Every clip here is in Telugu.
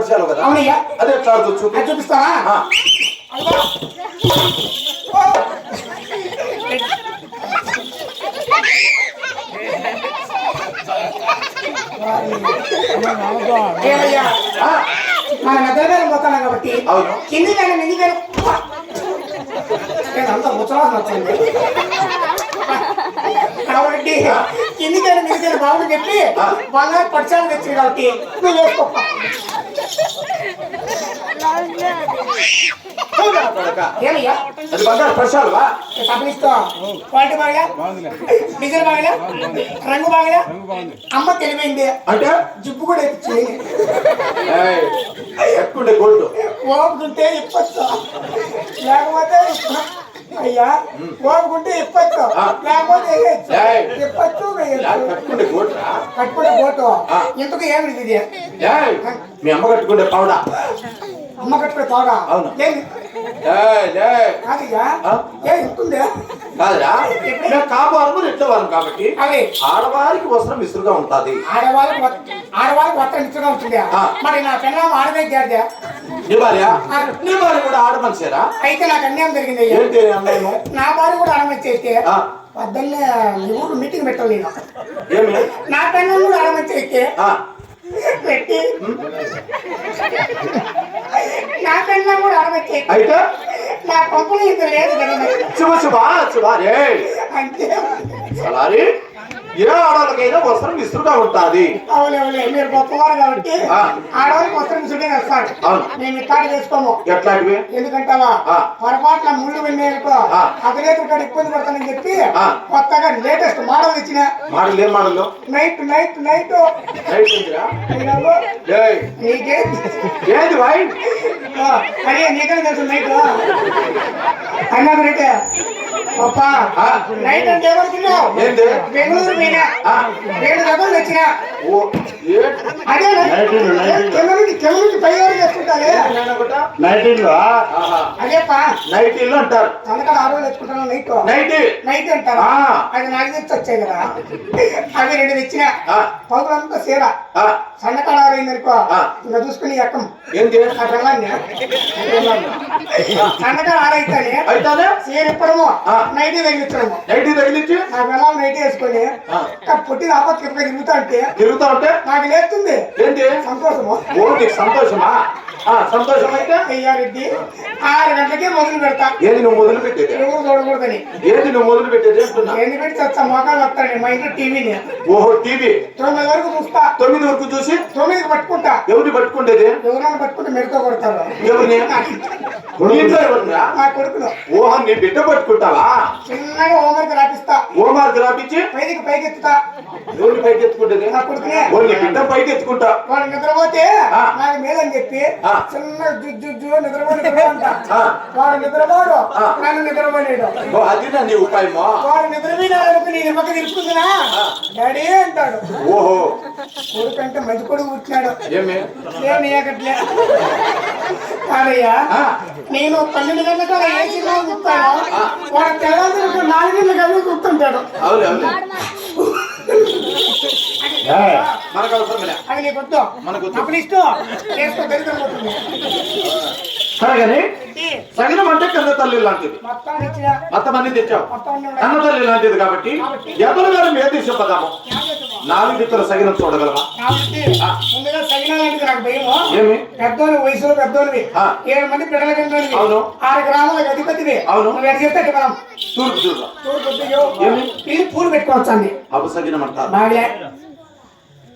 పరిచయాలు కదా. అవునయ్యా. అదే ఎట్లా ఆడుతూ చూపిస్తావా? మన నిద్రపేరు పోతాను కాబట్టి కింది కానీ నింది పేరు అంత ముచ్చవాసం వచ్చింది కాబట్టి కింది కానీ నింది పేరు బాబు చెప్పి బాగా పరిచయాలు తెచ్చింది కాబట్టి నువ్వు వేసుకో. ఏమయ్యా తప్పనిస్తా క్వాలిటీ బాగా డిజైన్ బాగా రంగు బాగా అమ్మ తెలివైంది అంటే జిప్పు కూడా ఎక్కింది. ఓపుకుంటే ఇప్పచ్చు లేకపోతే అయ్యా ఓపుకుంటే ఇప్పచ్చు లేకపోతే ఇప్పచ్చు కట్టుకుంటే గోటు ఇంతకు ఏమిటి ఇది? మీ అమ్మ కట్టుకుంటే పౌడా. అమ్మ కట్టుకునే పౌడా కాపాడు ఎట్టవారం కాబట్టి ఆడవారికి వస్త్రం విసురుగా ఉంటుంది. ఆడవాళ్ళకి వస్త్రం ఇస్తుగా ఉంటుంది. మరి నా పెళ్ళాం ఆడదే చేద్దా? నీ భార్య కూడా ఆడ మనిషేరా? అయితే నాకు అన్యాయం జరిగింది. ఏంటి అన్యాయం? నా భార్య కూడా ఆడమని చేస్తే పొద్దున్నే ఊరు మీటింగ్ పెట్టాలి. నేను నా పెళ్ళాం కూడా ఆడమని చేస్తే పెట్టి నా పెళ్ళాం కూడా ఆడమని చేస్తే అయితే నా పంపులు ఇంత లేదు కదా. అంటే ఏ ఆడవాళ్ళకైనా వస్త్రం విసురుగా ఉంటుంది. అవునవులే మీరు గొప్పవారు కాబట్టి ఆడవాళ్ళకి వస్త్రం విసురుగా వేస్తారు. మేము ఇట్లాంటి వేసుకోము. ఎట్లాంటివి? ఎందుకంటావా పొరపాట్ల ముళ్ళు వెళ్ళేందుకు అభినేత ఇబ్బంది పడతానని చెప్పి కొత్తగా లేటెస్ట్ మోడల్ ఇచ్చిన మోడల్. ఏం మోడల్? నైట్ నైట్ నైట్ ఏది వైట్? అదే నీకనే తెలుసు నైట్ అన్నా రేటే గొప్ప నైట్ అంటే ఏమనుకున్నావు? బెంగళూరు పోయినా 2 రకాలు వచ్చినా అదే కెమెరా పై వరకు వేసుకుంటారే అదేపా నైట్ ఇల్లు అంటారు. అందుకని 6 రోజులు తెచ్చుకుంటాను. నైట్ అంటారు. అది నాకు తెచ్చి వచ్చాయి కదా. అవి 2 తెచ్చిన పౌరులంతా సీర సన్నకాడ ఆరైందనుకో ఇంకా చూసుకుని ఎక్కం సన్నకాడ ఆరైతానే సీర ఇప్పడము నైట్ తగిలించడము. ఆ వెళ్ళాలి నైట్ వేసుకొని పుట్టిన ఆపత్తి తిరుగుతా ఉంటే నాకు లేస్తుంది సంతోషము. సంతోషమా? సంతోషం అయితే అయ్యారెడ్డి 6 గంటలకే మొదలు పెడతా. ఏది నువ్వు మొదలు పెట్టేది? ఎవరు చూడకూడదని. ఏది నువ్వు మొదలు పెట్టేది? ఏంది పెట్టి వచ్చా మోకాలు వస్తాడు మా ఇంట్లో టీవీని. ఓహో టీవీ 9 వరకు చూస్తా. 9 వరకు చూసి 9కి పట్టుకుంటా. ఎవరిని పట్టుకుంటేది? ఎవరైనా పట్టుకుంటే మెడతో కొడతారు. ఎవరిని? నా కొడుకును. ఓహో నీ బిడ్డ పట్టుకుంటావా? చిన్నగా హోంవర్క్ రాపిస్తా. హోంవర్క్ రాపించి పైకి ఎత్తుతా. ఎవరిని పైకి ఎత్తుకుంటేది? నా కొడుకునే. నీ బిడ్డ పైకి ఎత్తుకుంటా. వాడు నిద్రపోతే నాకు మేలని చెప్పి చిన్న జుజ్జు నిద్రపోంట. వాడు నిద్రపోడు నన్ను నిద్రపోలేడు. అది నా నీ ఉపాయమా? వాడు నిద్రపోయినాడనుకు నీ నిమ్మకి తెలుసుకుందినా డాడీ అంటాడు. ఓహో కొడుకు అంటే మంచి కొడుకు పుట్టినాడు. ఏమి కాదయ్యా నేను 12 గంటలకు ఏ సినిమా చూస్తాను. వాడు తెల్లవారు 4 గంటలకు అవి కూర్చుంటాడు. అది నీకు వద్దు. అప్పుడు ఇష్టం చేసుకో దరిద్రపోతుంది. సరేగాని సగనం అంటే కన్న తల్లి లాంటిది. మొత్తం అన్ని తెచ్చావు. కన్న తల్లి లాంటిది కాబట్టి ఎవరు గారు ఏ దేశం పదాము 4 దిక్కుల సగినం చూడగలమా? ముందుగా సగినాలంటే నాకు భయము. ఏమి? పెద్దోళ్ళు వయసులో పెద్దోళ్ళవి 7 మంది పిల్లల కింద 6 గ్రామాలకు అధిపతివి. అవును నువ్వు ఎడ చెప్తే మనం ఇది పూలు పెట్టుకోవచ్చు అండి. అపసగినం అంటారు. బాగా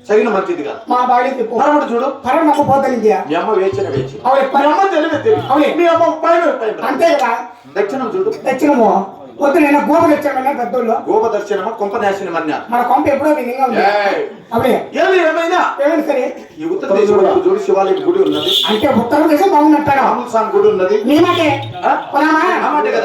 సగిన మంచిది కాదు. మా బాగా పరమడు చూడు. పరం నమ్మపోతాను. మీ అమ్మ వేచిన వేచి అంతే కదా. దక్షిణం చూడు. దక్షిణము వద్దు. నేను గోప తెచ్చాను పెద్దోళ్ళు. గోప దర్శనమా కొంపనాశనం అన్నా. మన కొంప ఎప్పుడో విధంగా ఉంది. ఏమైనా సరే ఈ ఉత్తర దేశంలో చూడు శివాలయం గుడి ఉన్నది. అంటే ఉత్తర దేశం బాగున్నట్టాడు. రాముల స్వామి గుడి ఉన్నది. నీ మాటే కదా.